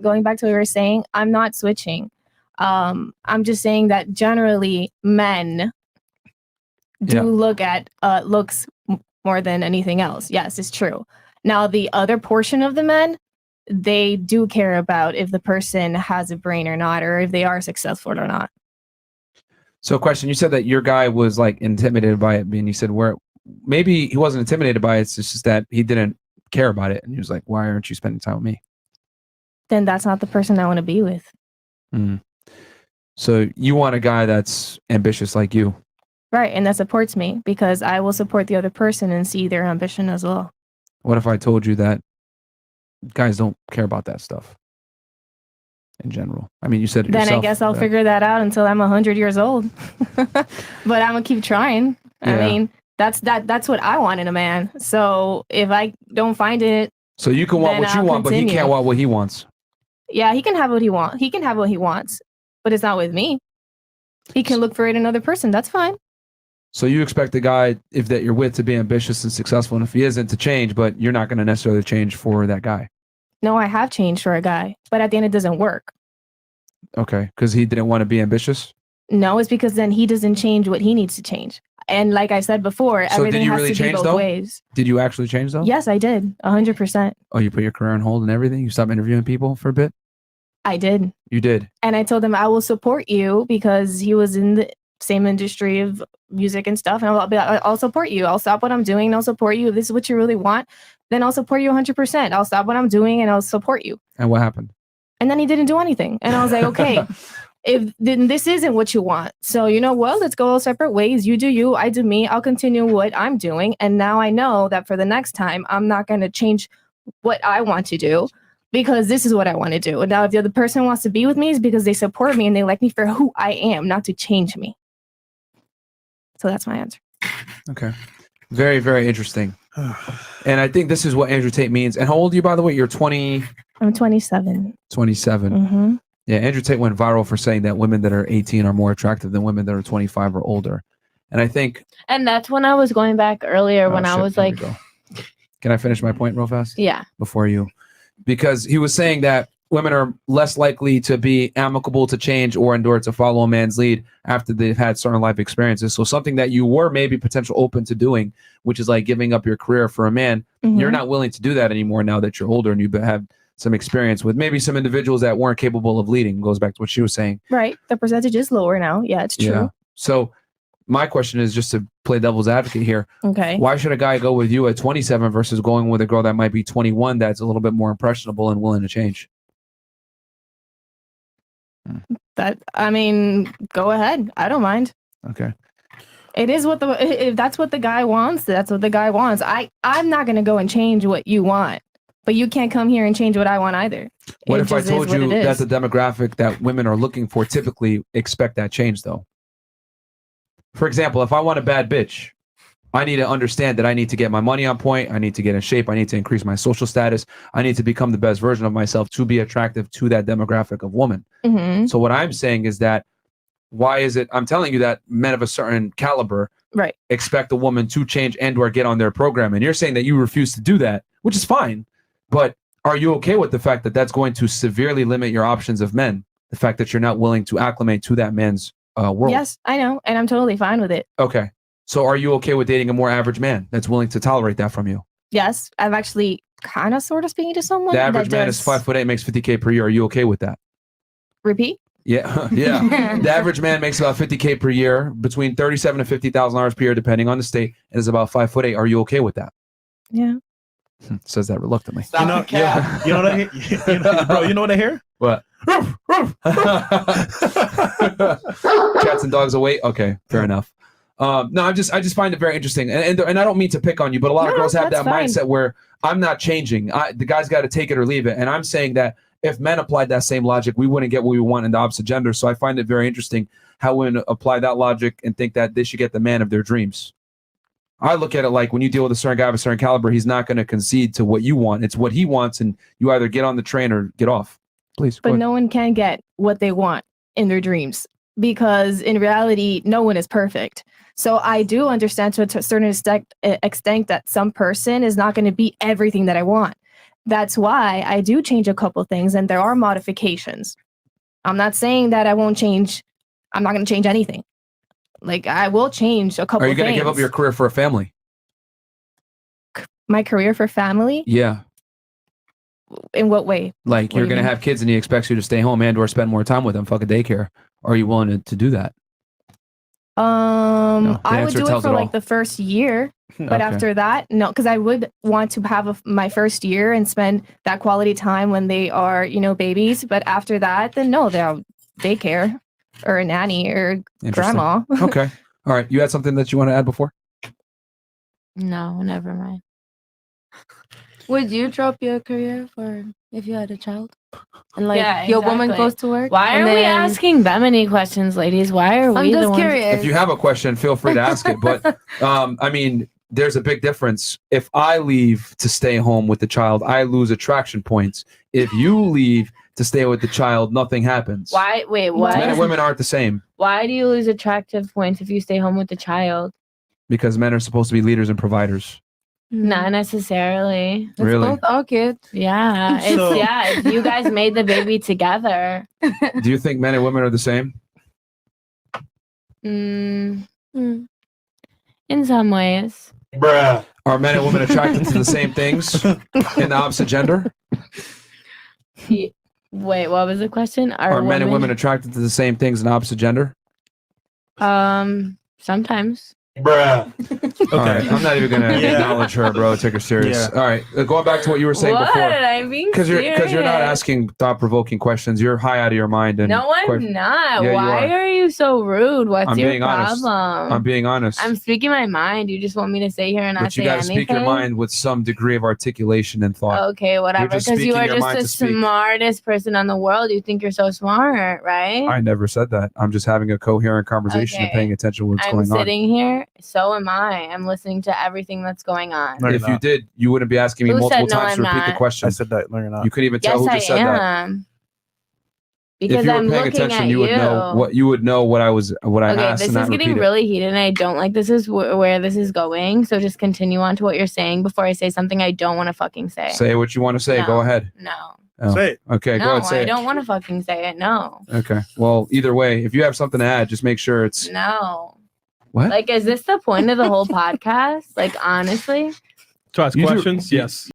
going back to what we were saying, I'm not switching. I'm just saying that generally men do look at looks more than anything else. Yes, it's true. Now, the other portion of the men, they do care about if the person has a brain or not, or if they are successful or not. So, question: you said that your guy was like intimidated by it, and you said where maybe he wasn't intimidated by it. It's just that he didn't care about it, and he was like, "Why aren't you spending time with me?" Then that's not the person I want to be with. Mm. So you want a guy that's ambitious like you, right? And that supports me because I will support the other person and see their ambition as well. What if I told you that guys don't care about that stuff in general? I mean, you said it then yourself. I guess I'll figure that out until I'm 100 years old. But I'm gonna keep trying. I mean, that's what I want in a man. So if I don't find it, so you can want what you want, but he can't want what he wants. Yeah, he can have what he wants. He can have what he wants, but it's not with me. He can look for it in another person. That's fine. So you expect the guy, if that you're with, to be ambitious and successful, and if he isn't, to change, but you're not going to necessarily change for that guy. No, I have changed for a guy, but at the end it doesn't work. Okay, because he didn't want to be ambitious? No, it's because then he doesn't change what he needs to change. And like I said before, so everything did you has really to be change both though? ways. Did you actually change though? Yes, I did. 100%. Oh, you put your career on hold and everything? You stopped interviewing people for a bit? I did. You did? And I told him I will support you because he was in the same industry of music and stuff. And I'll support you. I'll stop what I'm doing and I'll support you. If this is what you really want, then I'll support you 100%. I'll stop what I'm doing and I'll support you. And what happened? And then he didn't do anything. And I was like, okay, if then this isn't what you want. So you know what? Let's go all separate ways. You do you, I do me. I'll continue what I'm doing. And now I know that for the next time, I'm not going to change what I want to do because this is what I want to do. And now if the other person wants to be with me, is because they support me and they like me for who I am, not to change me. So that's my answer. Okay. Very, very interesting. And I think this is what Andrew Tate means. And how old are you, by the way? You're 20? I'm 27. 27. Mm-hmm. Yeah, Andrew Tate went viral for saying that women that are 18 are more attractive than women that are 25 or older. And I think... And that's when I was going back earlier when I was like... Can I finish my point real fast? Yeah. Before you... Because he was saying that women are less likely to be amicable to change or endure to follow a man's lead after they've had certain life experiences. So something that you were maybe potential open to doing, which is like giving up your career for a man, you're not willing to do that anymore now that you're older and you have some experience with maybe some individuals that weren't capable of leading. Goes back to what she was saying. Right. The percentage is lower now. Yeah, it's true. Yeah. So my question is just to play devil's advocate here. Okay. Why should a guy go with you at 27 versus going with a girl that might be 21 that's a little bit more impressionable and willing to change? That, I mean, go ahead. I don't mind. Okay. It is what if that's what the guy wants, that's what the guy wants. I'm not going to go and change what you want, but you can't come here and change what I want either. What if I told you that the demographic that women are looking for typically expect that change though? For example, if I want a bad bitch, I need to understand that I need to get my money on point. I need to get in shape. I need to increase my social status. I need to become the best version of myself to be attractive to that demographic of woman. Mm-hmm. So what I'm saying is that why is it I'm telling you that men of a certain caliber expect a woman to change and or get on their program. And you're saying that you refuse to do that, which is fine. But are you okay with the fact that that's going to severely limit your options of men? The fact that you're not willing to acclimate to that man's world? Yes, I know. And I'm totally fine with it. Okay. So are you okay with dating a more average man that's willing to tolerate that from you? Yes. I've actually kind of sort of speaking to someone. The average man is 5'8", makes $50K per year. Are you okay with that? Repeat? Yeah. Yeah. The average man makes about $50K per year, between $37,000 to $50,000 per year, depending on the state, and is about 5'8". Are you okay with that? Yeah. Says that reluctantly. You know what I hear? Bro, you know what I hear? What? Cats and dogs away. Okay, fair enough. No, I just find it very interesting, and I don't mean to pick on you, but a lot of girls have that mindset where I'm not changing. The guy's got to take it or leave it, and I'm saying that if men applied that same logic, we wouldn't get what we want in the opposite gender. So I find it very interesting how women apply that logic and think that they should get the man of their dreams. I look at it like when you deal with a certain guy of a certain caliber, he's not going to concede to what you want. It's what he wants, and you either get on the train or get off. Please. But no one can get what they want in their dreams because in reality, no one is perfect. So I do understand to a certain extent that some person is not going to be everything that I want. that's why I do change a couple things, and there are modifications. I'm not saying that I won't change. I'm not going to change anything. Like, I will change a couple Are you going to things. give up your career for a family? My career for family? Yeah. In what way? Like, What you're do you going to mean? have kids and he expects you to stay home and or spend more time with them, fuck a daycare. Are you willing to do that? I would answer do it tells for it all. like the first year, but Okay. after that, no, because I would want to have my first year and spend that quality time when they are, you know, babies. But after that, then no, they're daycare or a nanny or Interesting. grandma. Okay. All right. You had something that you want to add before? No, never mind. Would you drop your career for if you had a child? And like Yeah, your woman exactly. goes to work? Why and are we then- asking them any questions, ladies? Why are we I'm the just ones? curious. If you have a question, feel free to ask it. But I mean, there's a big difference. If I leave to stay home with the child, I lose attraction points. If you leave to stay with the child, nothing happens. Why? Wait, Men and what? women aren't the same Why do you lose attractive points if you stay home with the child? because men are supposed to be leaders and providers. Not necessarily. It's Really? both our kids. Yeah, it's So- yeah. If you guys made the baby together, Do you think men and women are the same? mm, Mm. in some ways. Bruh. Are men and women attracted to the same things in the opposite gender? Wait, what was the question? Are men and women attracted to the same things in the opposite gender? Sometimes. Bruh. All right, I'm not even gonna Yeah. acknowledge her, bro. Take her serious. Yeah. All right, going back to what you were saying What? before, I'm being because you're not serious. asking thought-provoking questions. You're high out of your mind. And No, I'm que- not. Yeah, you Why are. are you so rude? What's I'm your being honest. problem? I'm being honest. I'm speaking my mind. You just want me to sit here and not But you say got to anything? speak your mind with some degree of articulation and thought. Okay, whatever. just Because you speaking are your just mind the to speak. smartest person in the world. You think you're so smart, right? I never said that. I'm just having a coherent conversation and Okay. paying attention to what's I'm going on. sitting here. So am I. I'm listening to everything that's going on. No, you're If you not. did, you wouldn't be asking me Who multiple said no, times to I'm repeat the not? question. I said that. No, you're not. You couldn't even tell Yes, who I just said that. am. If Because you were I'm paying looking attention, at you would know what I was what I Okay, asked this and is not getting repeat it. really heated, and I don't like this is where this is going. So just continue on to what you're saying before I say something I don't want to fucking say. Say what you want to say. No. Go ahead. No, Oh, Say it. okay, go no, ahead. Say I it. don't want to fucking say it. No, Okay. Well, either way, if you have something to add, just make sure it's no. what. Like, is this the point of the whole podcast? Like, honestly. To ask You do- questions? Yes.